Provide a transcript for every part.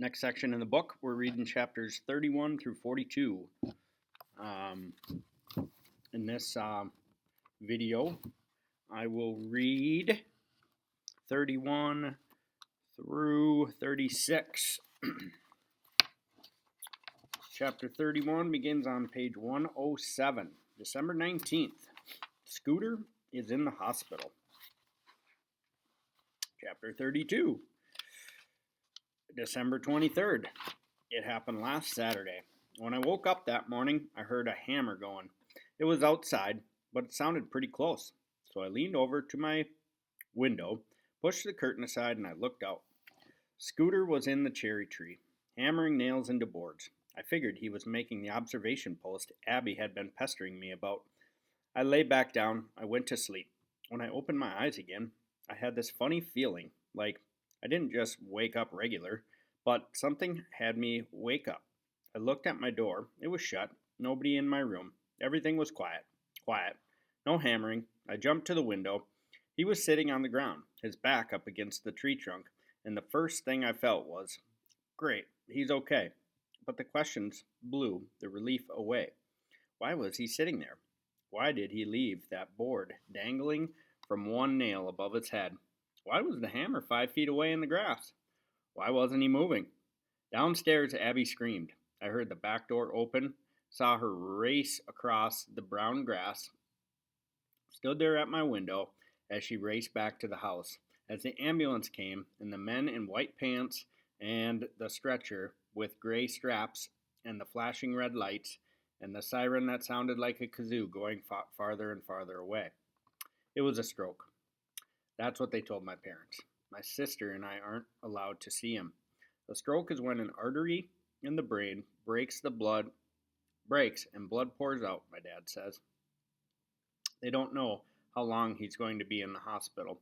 Next section in the book, we're reading chapters 31 through 42. Um, in this video, I will read 31 through 36. Chapter 31 begins on page 107, December 19th. Scooter is in the hospital. Chapter 32, December 23rd. It happened last Saturday. When I woke up that morning, I heard a hammer going. It was outside, but it sounded pretty close. So I leaned over to my window, pushed the curtain aside, and I looked out. Scooter was in the cherry tree, hammering nails into boards. I figured he was making the observation post Abby had been pestering me about. I lay back down. I went to sleep. When I opened my eyes again, I had this funny feeling, like I didn't just wake up regular, but something had me wake up. I looked at my door. It was shut. Nobody in my room. Everything was quiet. Quiet. No hammering. I jumped to the window. He was sitting on the ground, his back up against the tree trunk, and the first thing I felt was, great, he's okay. But the questions blew the relief away. Why was he sitting there? Why did he leave that board dangling from one nail above his head? Why was the hammer 5 feet away in the grass? Why wasn't he moving? Downstairs, Abby screamed. I heard the back door open, saw her race across the brown grass, stood there at my window as she raced back to the house. As the ambulance came, and the men in white pants and the stretcher with gray straps and the flashing red lights and the siren that sounded like a kazoo going farther and farther away. It was a stroke. That's what they told my parents. My sister and I aren't allowed to see him. A stroke is when an artery in the brain breaks and blood pours out, my dad says. They don't know how long he's going to be in the hospital.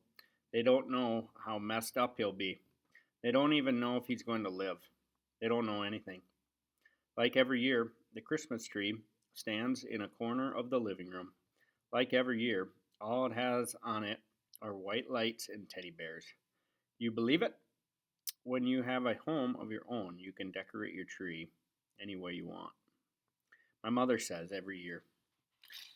They don't know how messed up he'll be. They don't even know if he's going to live. They don't know anything. Like every year, the Christmas tree stands in a corner of the living room. Like every year, all it has on it are white lights and teddy bears. You believe it? When you have a home of your own, you can decorate your tree any way you want. My mother says every year.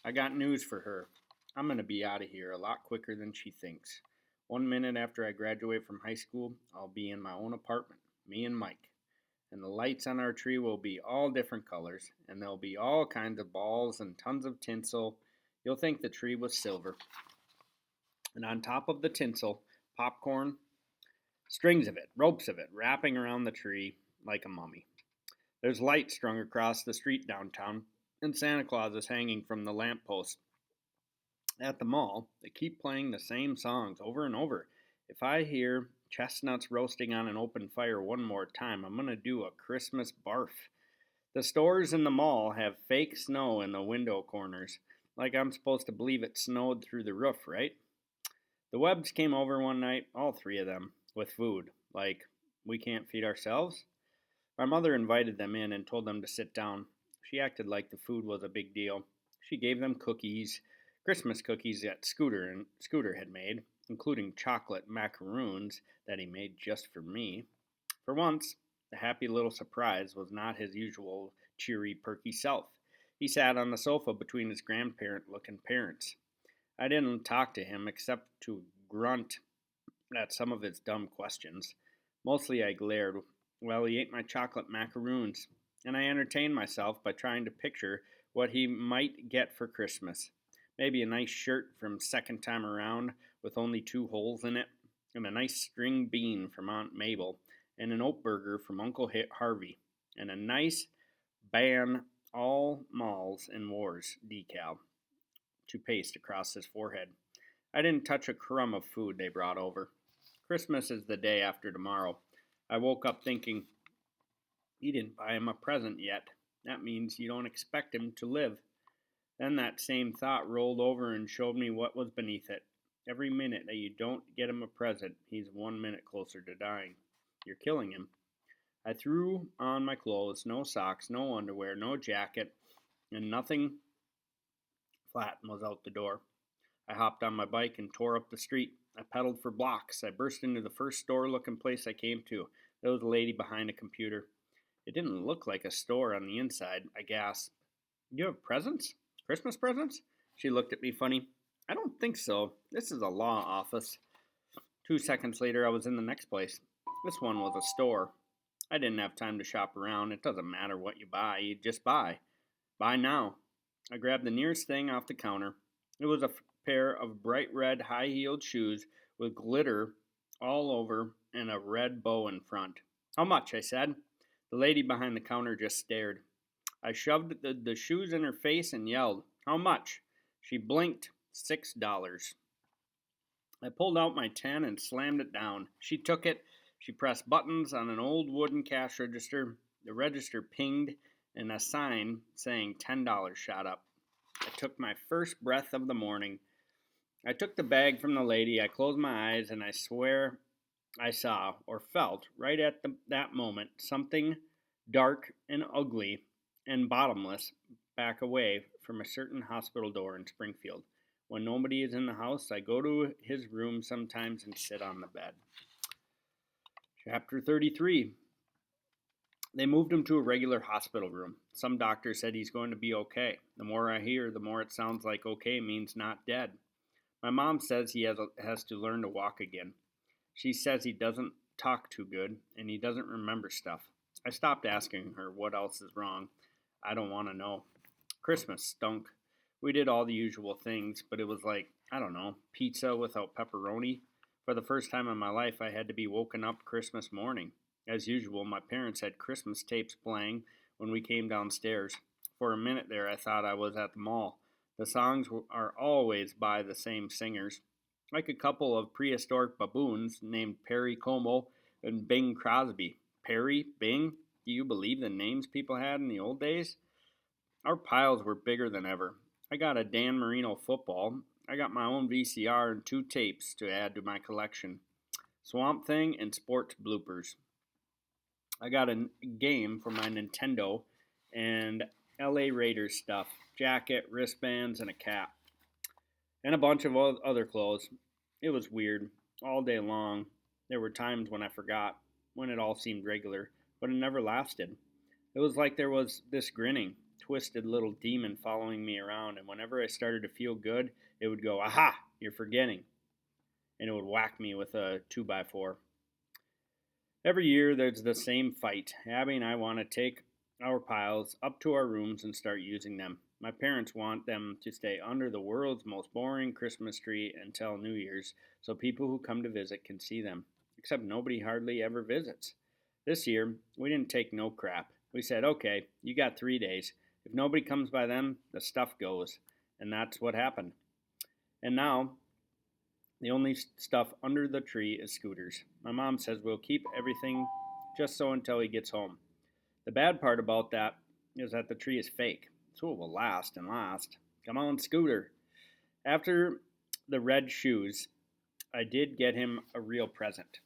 I got news for her. I'm going to be out of here a lot quicker than she thinks. 1 minute after I graduate from high school, I'll be in my own apartment, me and Mike. And the lights on our tree will be all different colors, and there'll be all kinds of balls and tons of tinsel. You'll think the tree was silver. And on top of the tinsel, popcorn, strings of it, ropes of it, wrapping around the tree like a mummy. There's lights strung across the street downtown, and Santa Claus is hanging from the lamppost. At the mall, they keep playing the same songs over and over. If I hear chestnuts roasting on an open fire one more time, I'm going to do a Christmas barf. The stores in the mall have fake snow in the window corners, like I'm supposed to believe it snowed through the roof, right? The Webbs came over one night, all three of them, with food. Like, we can't feed ourselves? My mother invited them in and told them to sit down. She acted like the food was a big deal. She gave them cookies, Christmas cookies that Scooter had made, including chocolate macaroons that he made just for me. For once, the happy little surprise was not his usual cheery, perky self. He sat on the sofa between his grandparent-looking parents. I didn't talk to him except to grunt at some of his dumb questions. Mostly I glared while he ate my chocolate macaroons, and I entertained myself by trying to picture what he might get for Christmas. Maybe a nice shirt from Second Time Around with only 2 holes in it, and a nice string bean from Aunt Mabel, and an oat burger from Uncle Harvey, and a nice ban all malls and wars decal to paste across his forehead. I didn't touch a crumb of food they brought over. Christmas is the day after tomorrow. I woke up thinking, he didn't buy him a present yet. That means you don't expect him to live. Then that same thought rolled over and showed me what was beneath it. Every minute that you don't get him a present, he's 1 minute closer to dying. You're killing him. I threw on my clothes, no socks, no underwear, no jacket, and nothing flat was out the door. I hopped on my bike and tore up the street. I pedaled for blocks. I burst into the first store-looking place I came to. There was a lady behind a computer. It didn't look like a store on the inside. I gasped. You have presents? Christmas presents? She looked at me funny. I don't think so. This is a law office. 2 seconds later, I was in the next place. This one was a store. I didn't have time to shop around. It doesn't matter what you just buy. Buy now. I grabbed the nearest thing off the counter. It was a pair of bright red high heeled shoes with glitter all over and a red bow in front. How much? I said. The lady behind the counter just stared. I shoved the shoes in her face and yelled, How much? She blinked. $6. I pulled out my 10 and slammed it down. She took it. She pressed buttons on an old wooden cash register. The register pinged, and a sign saying $10 shot up. I took my first breath of the morning. I took the bag from the lady. I closed my eyes, and I swear I saw or felt right at that moment something dark and ugly and bottomless back away from a certain hospital door in Springfield. When nobody is in the house, I go to his room sometimes and sit on the bed. Chapter 33. They moved him to a regular hospital room. Some doctor said he's going to be okay. The more I hear, the more it sounds like okay means not dead. My mom says he has to learn to walk again. She says he doesn't talk too good and he doesn't remember stuff. I stopped asking her what else is wrong. I don't want to know. Christmas stunk. We did all the usual things, but it was like, I don't know, pizza without pepperoni. For the first time in my life, I had to be woken up Christmas morning. As usual, my parents had Christmas tapes playing when we came downstairs. For a minute there, I thought I was at the mall. The songs are always by the same singers, like a couple of prehistoric baboons named Perry Como and Bing Crosby. Perry, Bing, do you believe the names people had in the old days? Our piles were bigger than ever. I got a Dan Marino football. I got my own VCR and 2 tapes to add to my collection. Swamp Thing and Sports Bloopers. I got a game for my Nintendo and LA Raiders stuff. Jacket, wristbands, and a cap. And a bunch of other clothes. It was weird. All day long. There were times when I forgot, when it all seemed regular, but it never lasted. It was like there was this grinning, twisted little demon following me around, and whenever I started to feel good, it would go, Aha, you're forgetting. And it would whack me with a 2x4. Every year there's the same fight. Abby and I want to take our piles up to our rooms and start using them. My parents want them to stay under the world's most boring Christmas tree until New Year's so people who come to visit can see them. Except nobody hardly ever visits. This year, we didn't take no crap. We said, okay, you got 3 days. If nobody comes by then, the stuff goes. And that's what happened. And now, the only stuff under the tree is Scooters. My mom says we'll keep everything just so until he gets home. The bad part about that is that the tree is fake, so it will last and last. Come on, Scooter. After the red shoes, I did get him a real present.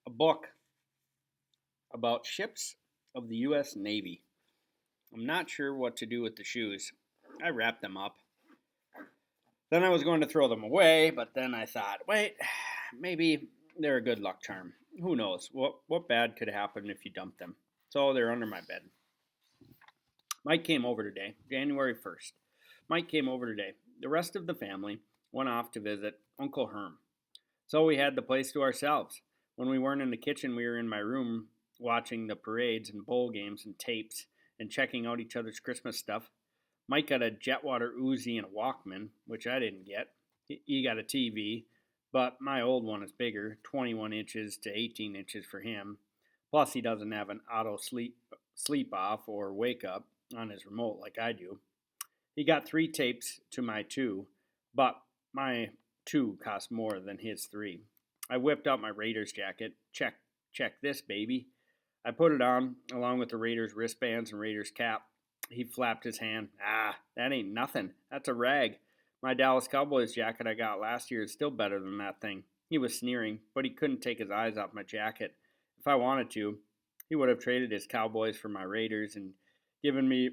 A book about ships of the U.S. Navy. I'm not sure what to do with the shoes. I wrapped them up. Then I was going to throw them away, but then I thought, wait, maybe they're a good luck charm. Who knows? What bad could happen if you dump them? So they're under my bed. Mike came over today, January 1st. Mike came over today. The rest of the family went off to visit Uncle Herm. So we had the place to ourselves. When we weren't in the kitchen, we were in my room watching the parades and bowl games and tapes and checking out each other's Christmas stuff. Mike got a Jetwater Uzi and a Walkman, which I didn't get. He got a TV, but my old one is bigger, 21 inches to 18 inches for him. Plus, he doesn't have an auto sleep off or wake up on his remote like I do. He got 3 tapes to my 2, but my 2 cost more than his 3. I whipped out my Raiders jacket. Check this, baby. I put it on, along with the Raiders wristbands and Raiders cap. He flapped his hand. That ain't nothing. That's a rag. My Dallas Cowboys jacket I got last year is still better than that thing. He was sneering, but he couldn't take his eyes off my jacket. If I wanted to, he would have traded his Cowboys for my Raiders and given me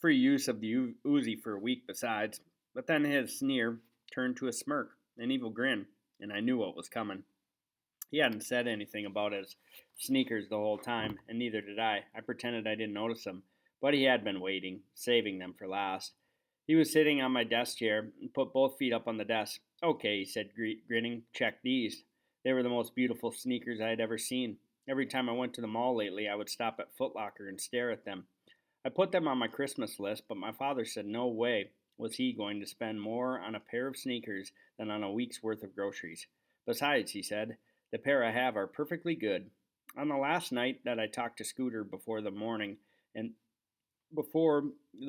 free use of the Uzi for a week besides. But then his sneer turned to a smirk, an evil grin, and I knew what was coming. He hadn't said anything about his sneakers the whole time, and neither did I. I pretended I didn't notice them, but he had been waiting, saving them for last. He was sitting on my desk chair and put both feet up on the desk. Okay, he said, grinning, check these. They were the most beautiful sneakers I had ever seen. Every time I went to the mall lately, I would stop at Foot Locker and stare at them. I put them on my Christmas list, but my father said no way was he going to spend more on a pair of sneakers than on a week's worth of groceries. Besides, he said, the pair I have are perfectly good. On the last night that I talked to Scooter and before the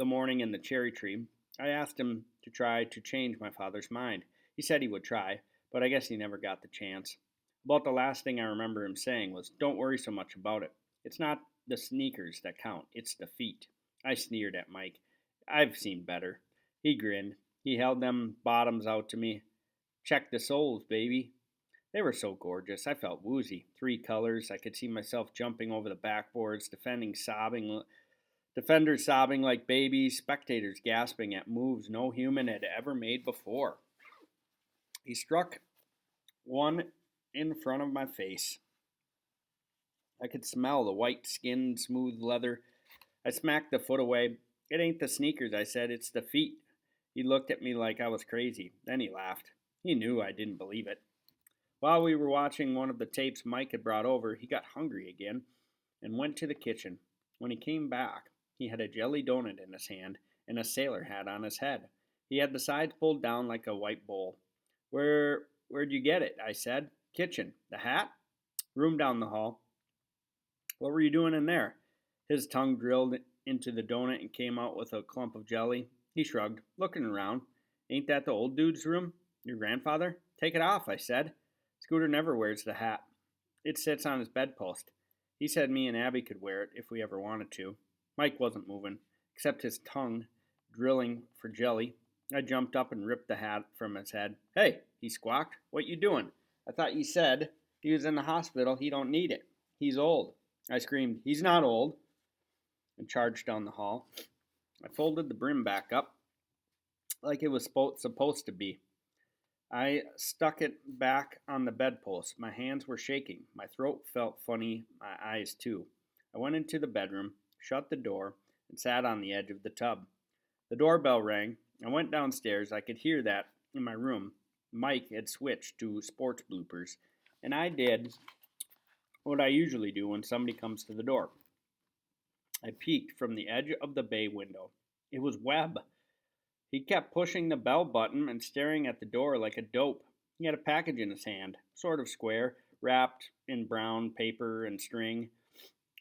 morning in the cherry tree, I asked him to try to change my father's mind. He said he would try, but I guess he never got the chance. About the last thing I remember him saying was, don't worry so much about it. It's not the sneakers that count, it's the feet. I sneered at Mike. I've seen better. He grinned. He held them bottoms out to me. Check the soles, baby. They were so gorgeous, I felt woozy. 3 colors, I could see myself jumping over the backboards, defenders sobbing like babies, spectators gasping at moves no human had ever made before. He struck one in front of my face. I could smell the white skin, smooth leather. I smacked the foot away. It ain't the sneakers, I said, it's the feet. He looked at me like I was crazy. Then he laughed. He knew I didn't believe it. While we were watching one of the tapes Mike had brought over, he got hungry again and went to the kitchen. When he came back, he had a jelly donut in his hand and a sailor hat on his head. He had the sides pulled down like a white bowl. Where'd you get it? I said. Kitchen. The hat? Room down the hall. What were you doing in there? His tongue drilled into the donut and came out with a clump of jelly. He shrugged, looking around. Ain't that the old dude's room? Your grandfather? Take it off, I said. Scooter never wears the hat. It sits on his bedpost. He said me and Abby could wear it if we ever wanted to. Mike wasn't moving, except his tongue drilling for jelly. I jumped up and ripped the hat from his head. Hey, he squawked. What you doing? I thought you said he was in the hospital. He don't need it. He's old. I screamed, he's not old, and charged down the hall. I folded the brim back up like it was supposed to be. I stuck it back on the bedpost. My hands were shaking. My throat felt funny, my eyes too. I went into the bedroom, shut the door, and sat on the edge of the tub. The doorbell rang. I went downstairs. I could hear that in my room. Mike had switched to sports bloopers, and I did what I usually do when somebody comes to the door. I peeked from the edge of the bay window. It was Webb. He kept pushing the bell button and staring at the door like a dope. He had a package in his hand, sort of square, wrapped in brown paper and string.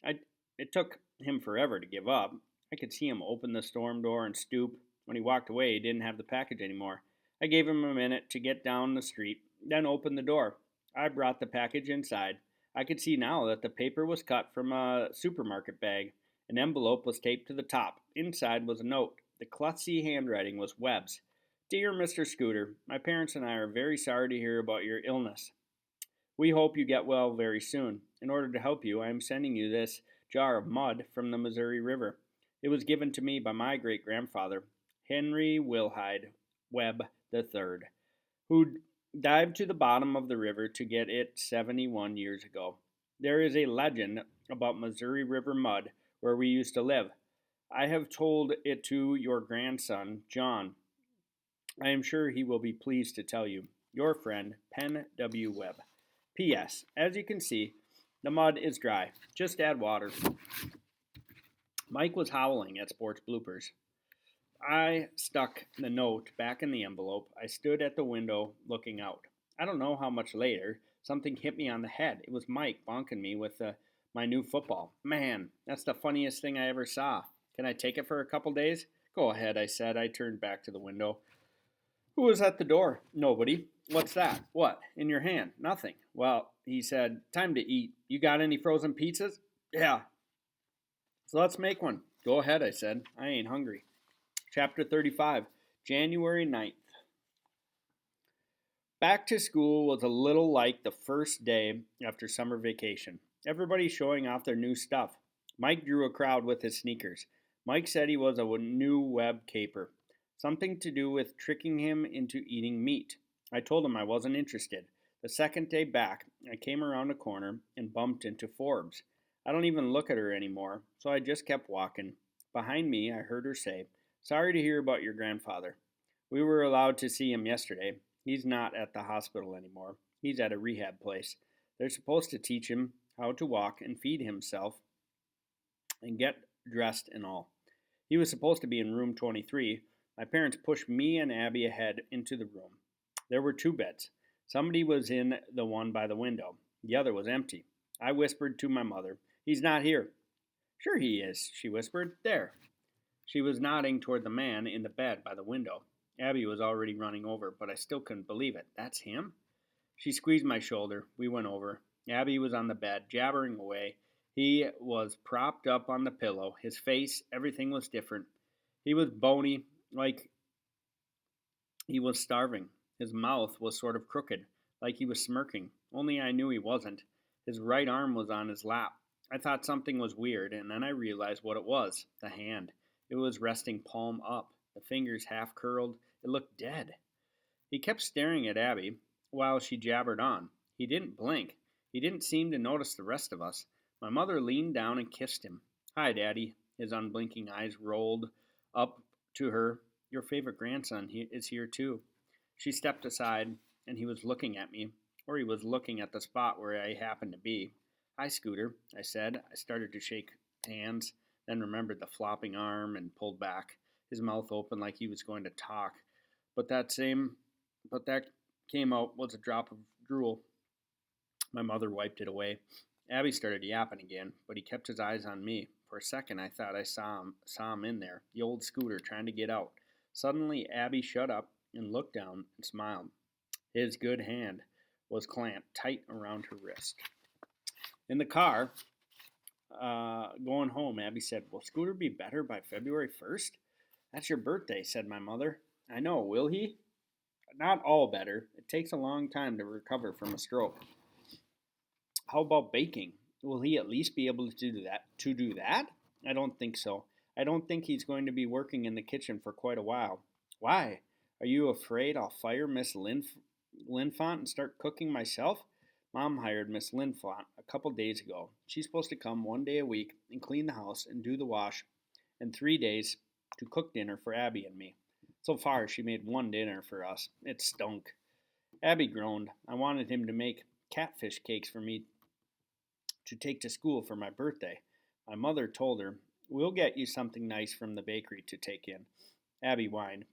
It took him forever to give up. I could see him open the storm door and stoop. When he walked away, he didn't have the package anymore. I gave him a minute to get down the street, then opened the door. I brought the package inside. I could see now that the paper was cut from a supermarket bag. An envelope was taped to the top. Inside was a note. The klutzy handwriting was Webb's. Dear Mr. Scooter, my parents and I are very sorry to hear about your illness. We hope you get well very soon. In order to help you, I am sending you this jar of mud from the Missouri River. It was given to me by my great-grandfather, Henry Wilhide Webb III, who dived to the bottom of the river to get it 71 years ago. There is a legend about Missouri River mud where we used to live. I have told it to your grandson, John. I am sure he will be pleased to tell you. Your friend, Penn W. Webb. P.S. As you can see, the mud is dry. Just add water. Mike was howling at sports bloopers. I stuck the note back in the envelope. I stood at the window looking out. I don't know how much later, something hit me on the head. It was Mike bonking me with my new football. Man, that's the funniest thing I ever saw. Can I take it for a couple days? Go ahead, I said. I turned back to the window. Who was at the door? Nobody. What's that? What? In your hand? Nothing. Well, he said, time to eat. You got any frozen pizzas? Yeah. So let's make one. Go ahead, I said. I ain't hungry. Chapter 35, January 9th. Back to school was a little like the first day after summer vacation. Everybody showing off their new stuff. Mike drew a crowd with his sneakers. Mike said he was a new Webb caper. Something to do with tricking him into eating meat. I told him I wasn't interested. The second day back, I came around a corner and bumped into Forbes. I don't even look at her anymore, so I just kept walking. Behind me, I heard her say, "Sorry to hear about your grandfather. We were allowed to see him yesterday. He's not at the hospital anymore. He's at a rehab place. They're supposed to teach him how to walk and feed himself and get dressed and all. He was supposed to be in room 23. My parents pushed me and Abby ahead into the room. There were two beds. Somebody was in the one by the window. The other was empty. I whispered to my mother, "He's not here." "Sure he is," she whispered. "There." She was nodding toward the man in the bed by the window. Abby was already running over, but I still couldn't believe it. "That's him?" She squeezed my shoulder. We went over. Abby was on the bed, jabbering away. He was propped up on the pillow. His face, everything was different. He was bony, like he was starving. His mouth was sort of crooked, like he was smirking, only I knew he wasn't. His right arm was on his lap. I thought something was weird, and then I realized what it was: the hand. It was resting palm up, the fingers half curled. It looked dead. He kept staring at Abby while she jabbered on. He didn't blink. He didn't seem to notice the rest of us. My mother leaned down and kissed him. "Hi, Daddy." His unblinking eyes rolled up to her. "Your favorite grandson is here, too." She stepped aside, and he was looking at me, or he was looking at the spot where I happened to be. "Hi, Scooter," I said. I started to shake hands, then remembered the flopping arm and pulled back, his mouth open like he was going to talk. But that came out was a drop of drool. My mother wiped it away. Abby started yapping again, but he kept his eyes on me. For a second, I thought I saw him in there, the old Scooter trying to get out. Suddenly, Abby shut up and looked down and smiled. His good hand was clamped tight around her wrist. In the car, going home, Abby said, "Will Scooter be better by February 1st? "That's your birthday," said my mother. "I know, will he?" "Not all better. It takes a long time to recover from a stroke." "How about baking? Will he at least be able to do that?" "I don't think so. I don't think he's going to be working in the kitchen for quite a while." "Why? Are you afraid I'll fire Miss Linfont and start cooking myself?" "Mom hired Miss Linfont a couple days ago. She's supposed to come one day a week and clean the house and do the wash, and 3 days to cook dinner for Abby and me. So far, she made one dinner for us. It stunk." Abby groaned. "I wanted him to make catfish cakes for me to take to school for my birthday." My mother told her, "We'll get you something nice from the bakery to take in." Abby whined,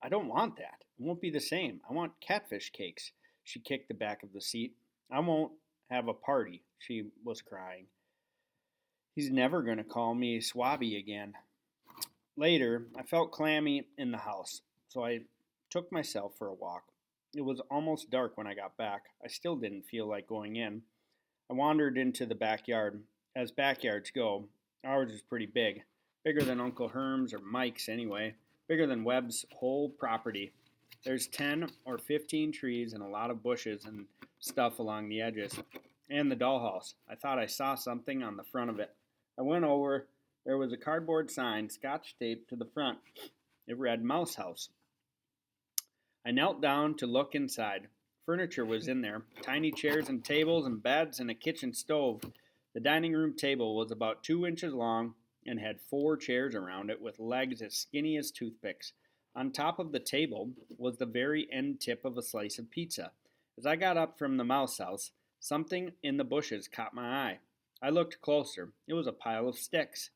"I don't want that. It won't be the same. I want catfish cakes." She kicked the back of the seat. "I won't have a party," she was crying. "He's never going to call me Swabby again." Later, I felt clammy in the house, so I took myself for a walk. It was almost dark when I got back. I still didn't feel like going in. I wandered into the backyard. As backyards go, ours is pretty big. Bigger than Uncle Herm's or Mike's anyway. Bigger than Webb's whole property. There's 10 or 15 trees and a lot of bushes and stuff along the edges. And the dollhouse. I thought I saw something on the front of it. I went over. There was a cardboard sign scotch taped to the front. It read "Mouse House." I knelt down to look inside. Furniture was in there: tiny chairs and tables and beds and a kitchen stove. The dining room table was about 2 inches long and had 4 chairs around it with legs as skinny as toothpicks. On top of the table was the very end tip of a slice of pizza. As I got up from the mouse house, something in the bushes caught my eye. I looked closer. It was a pile of sticks,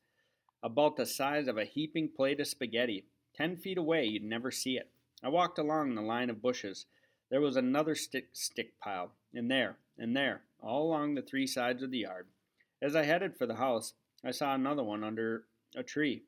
about the size of a heaping plate of spaghetti. 10 feet away, you'd never see it. I walked along the line of bushes. There was another stick pile, and there, all along the 3 sides of the yard. As I headed for the house, I saw another one under a tree,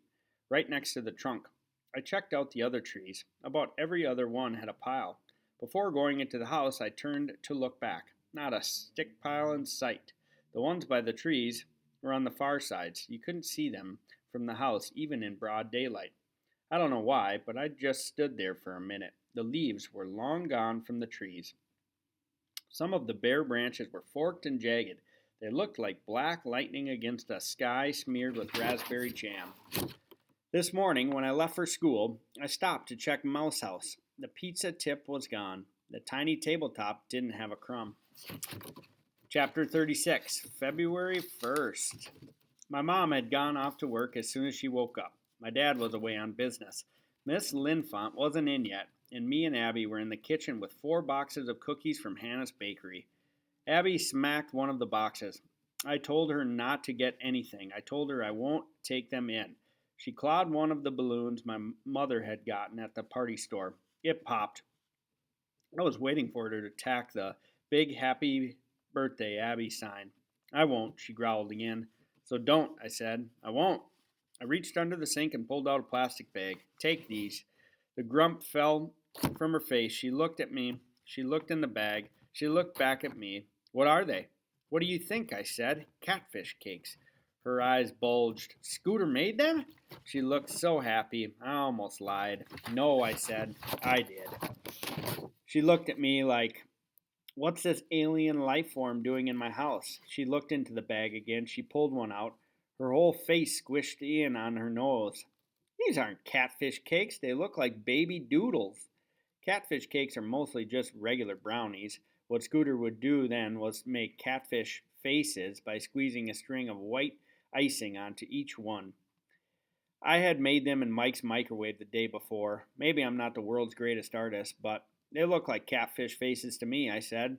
right next to the trunk. I checked out the other trees. About every other one had a pile. Before going into the house, I turned to look back. Not a stick pile in sight. The ones by the trees were on the far sides. You couldn't see them from the house, even in broad daylight. I don't know why, but I just stood there for a minute. The leaves were long gone from the trees. Some of the bare branches were forked and jagged. They looked like black lightning against a sky smeared with raspberry jam. This morning, when I left for school, I stopped to check Mouse House. The pizza tip was gone. The tiny tabletop didn't have a crumb. Chapter 36, February 1st. My mom had gone off to work as soon as she woke up. My dad was away on business. Miss Linfont wasn't in yet, and me and Abby were in the kitchen with 4 boxes of cookies from Hannah's Bakery. Abby smacked one of the boxes. I told her not to get anything. I told her I won't take them in. She clawed one of the balloons my mother had gotten at the party store. It popped. I was waiting for her to tack the big happy birthday Abby sign. I won't, she growled again. So don't, I said. I won't. I reached under the sink and pulled out a plastic bag. Take these. The grump fell from her face. She looked at me. She looked in the bag. She looked back at me. What are they? What do you think? I said. Catfish cakes. Her eyes bulged. Scooter made them? She looked so happy. I almost lied. No, I said. I did. She looked at me like, what's this alien life form doing in my house? She looked into the bag again. She pulled one out. Her whole face squished in on her nose. These aren't catfish cakes. They look like baby doodles. Catfish cakes are mostly just regular brownies. What Scooter would do then was make catfish faces by squeezing a string of white icing onto each one. I had made them in Mike's microwave the day before. Maybe I'm not the world's greatest artist, but they look like catfish faces to me, I said.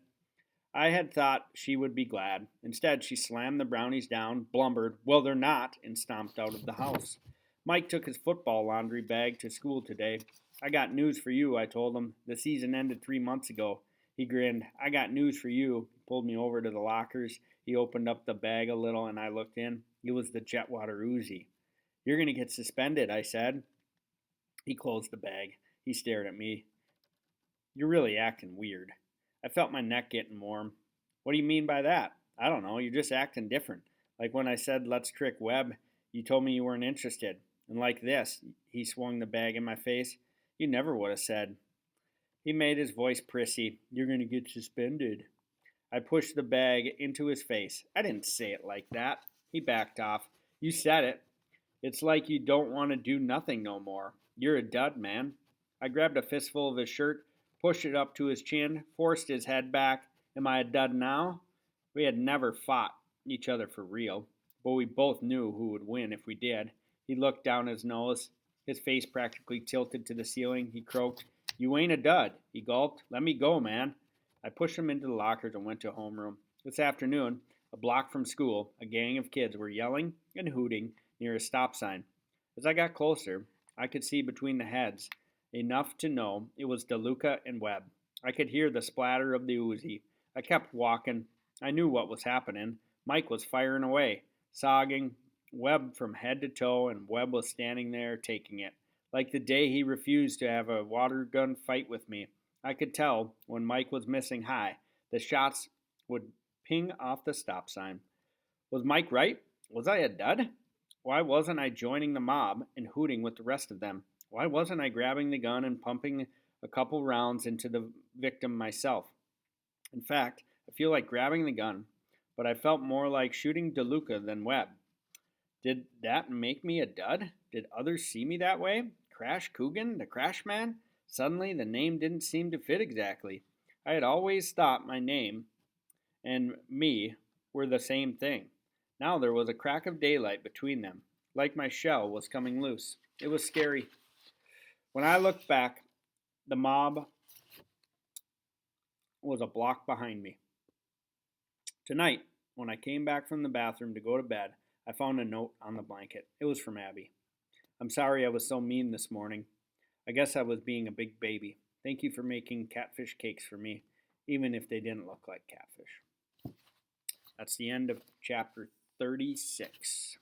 I had thought she would be glad. Instead, she slammed the brownies down, blubbered, well, they're not, and stomped out of the house. Mike took his football laundry bag to school today. I got news for you, I told him. The season ended 3 months ago. He grinned. I got news for you. He pulled me over to the lockers. He opened up the bag a little, and I looked in. It was the Jetwater Uzi. You're going to get suspended, I said. He closed the bag. He stared at me. You're really acting weird. I felt my neck getting warm. What do you mean by that? I don't know. You're just acting different. Like when I said, let's trick Webb, you told me you weren't interested. And like this, he swung the bag in my face. You never would have said. He made his voice prissy. You're going to get suspended. I pushed the bag into his face. I didn't say it like that. He backed off. You said it. It's like you don't want to do nothing no more. You're a dud, man. I grabbed a fistful of his shirt, pushed it up to his chin, forced his head back. Am I a dud now? We had never fought each other for real, but we both knew who would win if we did. He looked down his nose, his face practically tilted to the ceiling. He croaked, You ain't a dud. He gulped. Let me go, man. I pushed him into the lockers and went to homeroom. This afternoon, a block from school, a gang of kids were yelling and hooting near a stop sign. As I got closer, I could see between the heads enough to know it was DeLuca and Webb. I could hear the splatter of the Uzi. I kept walking. I knew what was happening. Mike was firing away, sogging Webb from head to toe, and Webb was standing there taking it. Like the day he refused to have a water gun fight with me. I could tell when Mike was missing high, the shots would ping off the stop sign. Was Mike right? Was I a dud? Why wasn't I joining the mob and hooting with the rest of them? Why wasn't I grabbing the gun and pumping a couple rounds into the victim myself? In fact, I feel like grabbing the gun, but I felt more like shooting DeLuca than Webb. Did that make me a dud? Did others see me that way? Crash Coogan, the Crash Man? Suddenly, the name didn't seem to fit exactly. I had always thought my name and me were the same thing. Now there was a crack of daylight between them, like my shell was coming loose. It was scary. When I looked back, the mob was a block behind me. Tonight, when I came back from the bathroom to go to bed, I found a note on the blanket. It was from Abby. I'm sorry I was so mean this morning. I guess I was being a big baby. Thank you for making catfish cakes for me, even if they didn't look like catfish. That's the end of chapter 36.